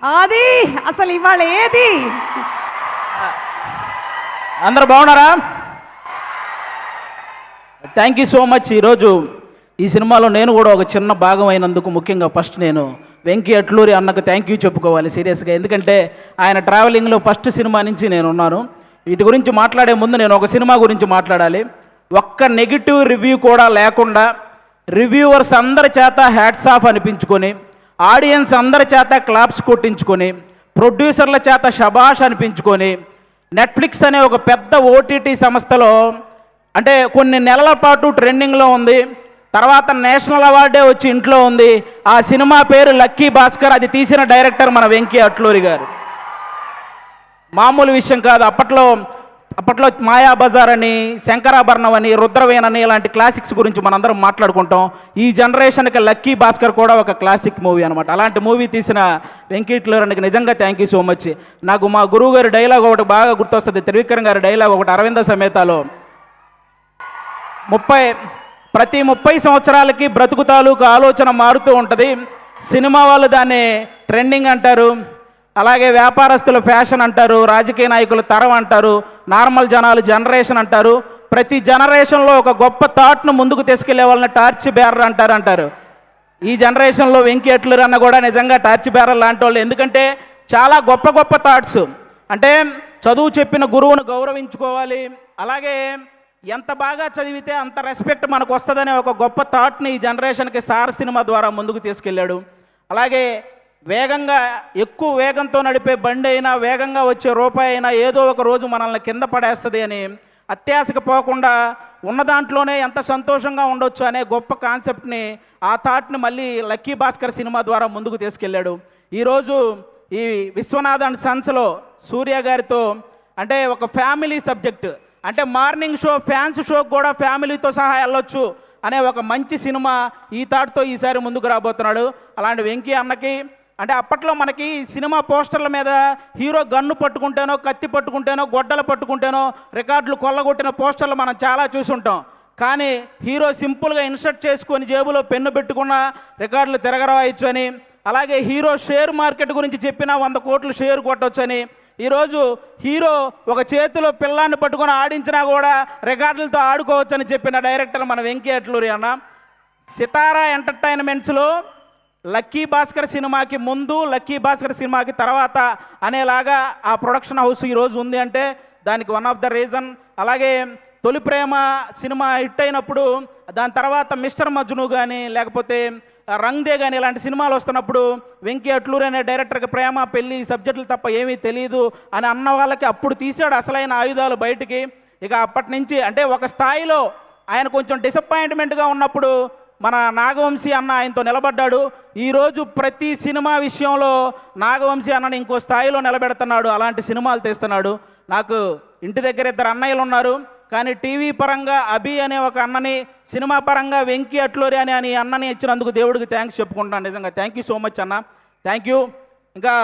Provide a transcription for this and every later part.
అది అసలు ఇవాళ ఏది? అందరు బాగున్నారా? Thank you so much. ఈరోజు ఈ సినిమాలో నేను కూడా ఒక చిన్న భాగం అయినందుకు ముఖ్యంగా ఫస్ట్ నేను వెంకీ అట్లూరి అన్నకు థ్యాంక్ యూ చెప్పుకోవాలి సీరియస్గా. ఎందుకంటే ఆయన ట్రావెలింగ్లో ఫస్ట్ సినిమా నుంచి నేను ఉన్నాను. వీటి గురించి మాట్లాడే ముందు నేను ఒక సినిమా గురించి మాట్లాడాలి. ఒక్క నెగిటివ్ రివ్యూ కూడా లేకుండా రివ్యూవర్స్ అందరి చేత హ్యాట్స్ ఆఫ్ అనిపించుకొని, ఆడియన్స్ అందరి చేత క్లాప్స్ కొట్టించుకొని, ప్రొడ్యూసర్ల చేత షబాష్ అనిపించుకొని, నెట్ఫ్లిక్స్ అనే ఒక పెద్ద ఓటీటీ సంస్థలో అంటే కొన్ని నెలల పాటు ట్రెండింగ్లో ఉంది. తర్వాత నేషనల్ అవార్డే వచ్చి ఇంట్లో ఉంది. ఆ సినిమా పేరు లక్కీ భాస్కర్. అది తీసిన డైరెక్టర్ మన వెంకీ అట్లూరి గారు. మామూలు విషయం కాదు. అప్పట్లో మాయాబజార్ అని, శంకరాభరణం అని, రుద్రవేణ్ అని ఇలాంటి క్లాసిక్స్ గురించి మనందరం మాట్లాడుకుంటాం. ఈ జనరేషన్కి లక్కీ భాస్కర్ కూడా ఒక క్లాసిక్ మూవీ అనమాట. అలాంటి మూవీ తీసిన వెంకీ అట్లూరికి నిజంగా థ్యాంక్ యూ సో మచ్. నాకు మా గురువు గారి డైలాగ్ ఒకటి బాగా గుర్తొస్తుంది. త్రివిక్రమ్ గారి డైలాగ్ ఒకటి అరవింద సమేతలో, ప్రతి 30 సంవత్సరాలకి బ్రతుకు తాలూకు ఆలోచన మారుతూ ఉంటుంది. సినిమా వాళ్ళు దాన్ని ట్రెండింగ్ అంటారు, అలాగే వ్యాపారస్తులు ఫ్యాషన్ అంటారు, రాజకీయ నాయకులు తరం అంటారు, నార్మల్ జనాలు జనరేషన్ అంటారు. ప్రతి జనరేషన్లో ఒక గొప్ప థాట్ను ముందుకు తీసుకెళ్లే వాళ్ళని టార్చ్ బేరర్ అంటారు. ఈ జనరేషన్లో వెంకీ అట్లూరి అన్న కూడా నిజంగా టార్చ్ బేరర్ లాంటి వాళ్ళు. ఎందుకంటే చాలా గొప్ప థాట్స్. అంటే చదువు చెప్పిన గురువును గౌరవించుకోవాలి, అలాగే ఎంత బాగా చదివితే అంత రెస్పెక్ట్ మనకు వస్తుందనే ఒక గొప్ప థాట్ని ఈ జనరేషన్కి సార్ సినిమా ద్వారా ముందుకు తీసుకెళ్ళాడు. అలాగే ఎక్కువ వేగంతో నడిపే బండి అయినా, వేగంగా వచ్చే రూపాయి అయినా ఏదో ఒక రోజు మనల్ని కింద పడేస్తుంది అని అత్యాశకు పోకుండా ఉన్న దాంట్లోనే ఎంత సంతోషంగా ఉండొచ్చు అనే గొప్ప కాన్సెప్ట్ని, ఆ థాట్ని మళ్ళీ లక్కీ భాస్కర్ సినిమా ద్వారా ముందుకు తీసుకెళ్ళాడు. ఈరోజు ఈ విశ్వనాథ్ అండ్ సన్స్లో సూర్య గారితో అంటే ఒక ఫ్యామిలీ సబ్జెక్ట్, అంటే మార్నింగ్ షో ఫ్యాన్స్ షోకి కూడా ఫ్యామిలీతో సహా వెళ్ళొచ్చు అనే ఒక మంచి సినిమా ఈ థాట్తో ఈసారి ముందుకు రాబోతున్నాడు. అలాంటి వెంకీ అన్నకి అంటే అప్పట్లో మనకి సినిమా పోస్టర్ల మీద హీరో గన్ను పట్టుకుంటేనో, కత్తి పట్టుకుంటేనో, గొడ్డలు పట్టుకుంటేనో రికార్డులు కొల్లగొట్టిన పోస్టర్లు మనం చాలా చూసుంటాం. కానీ హీరో సింపుల్గా ఇన్సర్ట్ చేసుకొని జేబులో పెన్ను పెట్టుకున్న రికార్డులు తిరగరాయొచ్చు అని, అలాగే హీరో షేర్ మార్కెట్ గురించి చెప్పినా 100 కోట్లు షేర్ కొట్టొచ్చని, ఈరోజు హీరో ఒక చేతిలో పిల్లాన్ని పట్టుకొని ఆడించినా కూడా రికార్డులతో ఆడుకోవచ్చని చెప్పిన డైరెక్టర్ మన వెంకీ అట్లూరి అన్న. సితారా ఎంటర్టైన్మెంట్స్లో లక్కీ భాస్కర్ సినిమాకి ముందు, లక్కీ భాస్కర్ సినిమాకి తర్వాత అనేలాగా ఆ ప్రొడక్షన్ హౌస్ ఈరోజు ఉంది అంటే దానికి వన్ ఆఫ్ ద రీజన్. అలాగే తొలి ప్రేమ సినిమా హిట్ అయినప్పుడు దాని తర్వాత మిస్టర్ మజ్ను కానీ, లేకపోతే రంగ్ దే కానీ ఇలాంటి సినిమాలు వస్తున్నప్పుడు వెంకీ అట్లూరి అనే డైరెక్టర్కి ప్రేమ, పెళ్ళి సబ్జెక్టులు తప్ప ఏమీ తెలియదు అని అన్న వాళ్ళకి అప్పుడు తీసాడు అసలైన ఆయుధాలు బయటికి. ఇక అప్పటి నుంచి అంటే ఒక స్థాయిలో ఆయన కొంచెం డిసప్పాయింట్మెంట్గా ఉన్నప్పుడు మన నాగవంశీ అన్న ఆయనతో నిలబడ్డాడు. ఈరోజు ప్రతి సినిమా విషయంలో నాగవంశీ అన్నని ఇంకో స్థాయిలో నిలబెడుతున్నాడు. అలాంటి సినిమాలు తీస్తున్నాడు. నాకు ఇంటి దగ్గర 2 అన్నయ్యలు ఉన్నారు, కానీ టీవీ పరంగా అభి అనే ఒక అన్నని, సినిమా పరంగా వెంకీ అట్లూరి అని అన్నని ఇచ్చినందుకు దేవుడికి థ్యాంక్స్ చెప్పుకుంటాను. నిజంగా థ్యాంక్ యూ సో మచ్ అన్న, థ్యాంక్ యూ. ఇంకా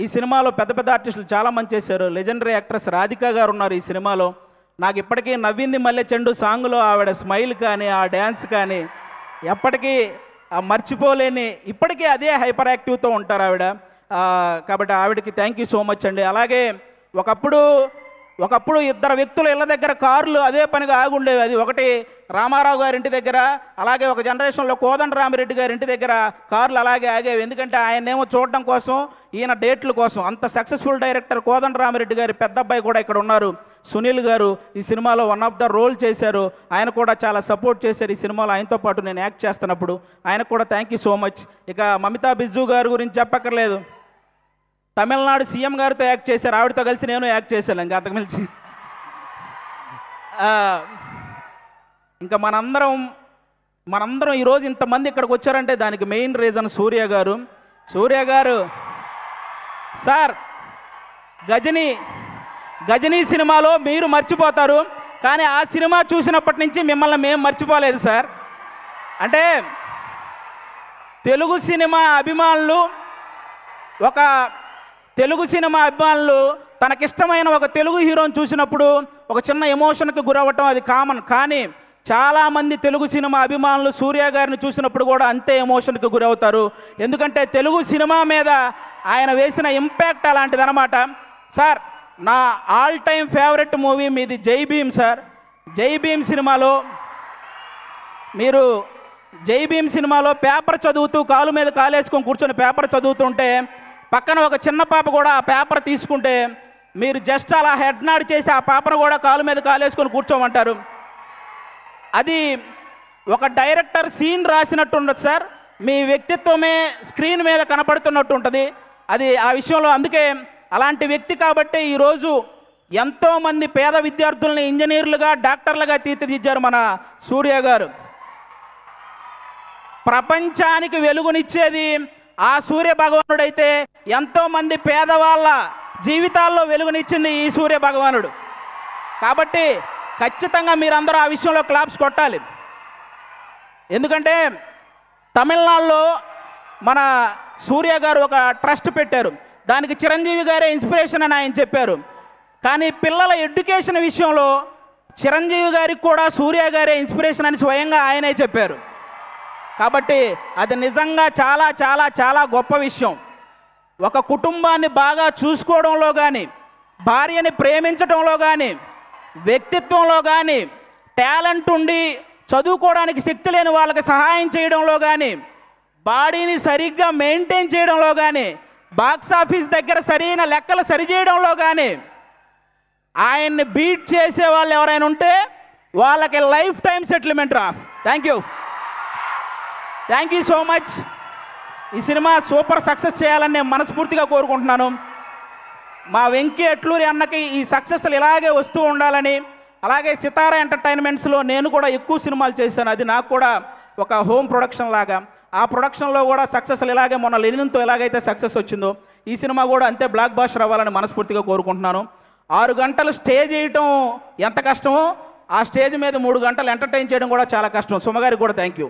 ఈ సినిమాలో పెద్ద ఆర్టిస్టులు చాలామంది చేశారు. లెజెండరీ యాక్ట్రెస్ రాధిక గారు ఉన్నారు ఈ సినిమాలో. నాకు ఇప్పటికీ నవ్వింది మల్లె చెండు సాంగ్లో ఆవిడ స్మైల్ కానీ, ఆ డ్యాన్స్ కానీ ఎప్పటికీ మర్చిపోలేని, ఇప్పటికీ అదే హైపర్ యాక్టివ్తో ఉంటారు ఆవిడ. కాబట్టి ఆవిడకి థ్యాంక్ యూ సో మచ్ అండి. అలాగే ఒకప్పుడు 2 వ్యక్తులు ఇళ్ళ దగ్గర కార్లు అదే పనిగా ఆగుండేవి. అది ఒకటి రామారావు గారి ఇంటి దగ్గర, అలాగే ఒక జనరేషన్లో కోదండరామిరెడ్డి గారి ఇంటి దగ్గర కార్లు అలాగే ఆగేవి. ఎందుకంటే ఆయనేమో చూడడం కోసం, ఈయన డేట్ల కోసం. అంత సక్సెస్ఫుల్ డైరెక్టర్ కోదండరామిరెడ్డి గారి పెద్ద అబ్బాయి కూడా ఇక్కడ ఉన్నారు, సునీల్ గారు. ఈ సినిమాలో వన్ ఆఫ్ ద రోల్ చేశారు. ఆయన కూడా చాలా సపోర్ట్ చేశారు ఈ సినిమాలో. ఆయనతో పాటు నేను యాక్ట్ చేస్తున్నప్పుడు ఆయనకు కూడా థ్యాంక్ యూ సో మచ్. ఇక మమితా బిజ్జు గారి గురించి చెప్పక్కర్లేదు. తమిళనాడు సీఎం గారితో యాక్ట్ చేశారు, ఆవిడతో కలిసి నేను యాక్ట్ చేశాను. ఇంకా అంతకుమించి ఇంకా మనందరం ఈరోజు ఇంతమంది ఇక్కడికి వచ్చారంటే దానికి మెయిన్ రీజన్ సూర్య గారు. సార్ గజనీ సినిమాలో మీరు మర్చిపోతారు, కానీ ఆ సినిమా చూసినప్పటి నుంచి మిమ్మల్ని మేము మర్చిపోలేదు సార్. అంటే తెలుగు సినిమా అభిమానులు తనకిష్టమైన ఒక తెలుగు హీరోని చూసినప్పుడు ఒక చిన్న ఎమోషన్కి గురవ్వటం అది కామన్. కానీ చాలామంది తెలుగు సినిమా అభిమానులు సూర్య గారిని చూసినప్పుడు కూడా అంతే ఎమోషన్కి గురవుతారు. ఎందుకంటే తెలుగు సినిమా మీద ఆయన వేసిన ఇంపాక్ట్ అలాంటిదన్నమాట. సార్, నా ఆల్ టైమ్ ఫేవరెట్ మూవీ మీది జై భీమ్ సార్. జై భీమ్ సినిమాలో మీరు పేపర్ చదువుతూ కాలు మీద కాలేసుకొని కూర్చొని పేపర్ చదువుతుంటే పక్కన ఒక చిన్న పాప కూడా ఆ పేపర్ తీసుకుంటే మీరు జస్ట్ అలా హెడ్ నాడ్ చేసి ఆ పాపను కూడా కాలు మీద కాలేసుకొని కూర్చోమంటారు. అది ఒక డైరెక్టర్ సీన్ రాసినట్టు ఉండదు సార్. మీ వ్యక్తిత్వమే స్క్రీన్ మీద కనపడుతున్నట్టు ఉంటుంది. అది ఆ విషయంలో అందుకే అలాంటి వ్యక్తి కాబట్టి ఈరోజు ఎంతోమంది పేద విద్యార్థుల్ని ఇంజనీర్లుగా డాక్టర్లుగా తీర్చిదిద్దారు మన సూర్య గారు. ప్రపంచానికి వెలుగునిచ్చేది ఆ సూర్య భగవానుడైతే ఎంతోమంది పేదవాళ్ళ జీవితాల్లో వెలుగునిచ్చింది ఈ సూర్య భగవానుడు. కాబట్టి ఖచ్చితంగా మీరందరూ ఆ విషయంలో క్లాప్స్ కొట్టాలి. ఎందుకంటే తమిళనాడులో మన సూర్య గారు ఒక ట్రస్ట్ పెట్టారు. దానికి చిరంజీవి గారే ఇన్స్పిరేషన్ అని ఆయన చెప్పారు. కానీ పిల్లల ఎడ్యుకేషన్ విషయంలో చిరంజీవి గారికి కూడా సూర్య గారే ఇన్స్పిరేషన్ అని స్వయంగా ఆయనే చెప్పారు. కాబట్టి అది నిజంగా చాలా చాలా చాలా గొప్ప విషయం. ఒక కుటుంబాన్ని బాగా చూసుకోవడంలో కానీ, భార్యని ప్రేమించడంలో కానీ, వ్యక్తిత్వంలో కానీ, టాలెంట్ ఉండి చదువుకోవడానికి శక్తి లేని వాళ్ళకి సహాయం చేయడంలో కానీ, బాడీని సరిగ్గా మెయింటైన్ చేయడంలో కానీ, బాక్స్ ఆఫీస్ దగ్గర సరైన లెక్కలు సరిచేయడంలో కానీ ఆయన్ని బీట్ చేసే వాళ్ళు ఎవరైనా ఉంటే వాళ్ళకి లైఫ్ టైం సెటిల్మెంట్ రా. Thank you so much. ఈ సినిమా సూపర్ సక్సెస్ చేయాలని నేను మనస్ఫూర్తిగా కోరుకుంటున్నాను. మా వెంకీ అట్లూరి అన్నకి ఈ సక్సెస్లు ఇలాగే వస్తూ ఉండాలని, అలాగే సితారా ఎంటర్టైన్మెంట్స్లో నేను కూడా ఎక్కువ సినిమాలు చేశాను. అది నాకు కూడా ఒక హోమ్ ప్రొడక్షన్ లాగా. ఆ ప్రొడక్షన్లో కూడా సక్సెస్లు ఇలాగే మొన్న లెనిన్తో ఎలాగైతే సక్సెస్ వచ్చిందో ఈ సినిమా కూడా అంతే బ్లాక్ బాస్టర్ అవ్వాలని మనస్ఫూర్తిగా కోరుకుంటున్నాను. 6 గంటలు స్టేజ్ వేయటం ఎంత కష్టమో ఆ స్టేజ్ మీద 3 గంటలు ఎంటర్టైన్ చేయడం కూడా చాలా కష్టం. సుమగారికి కూడా థ్యాంక్ యూ.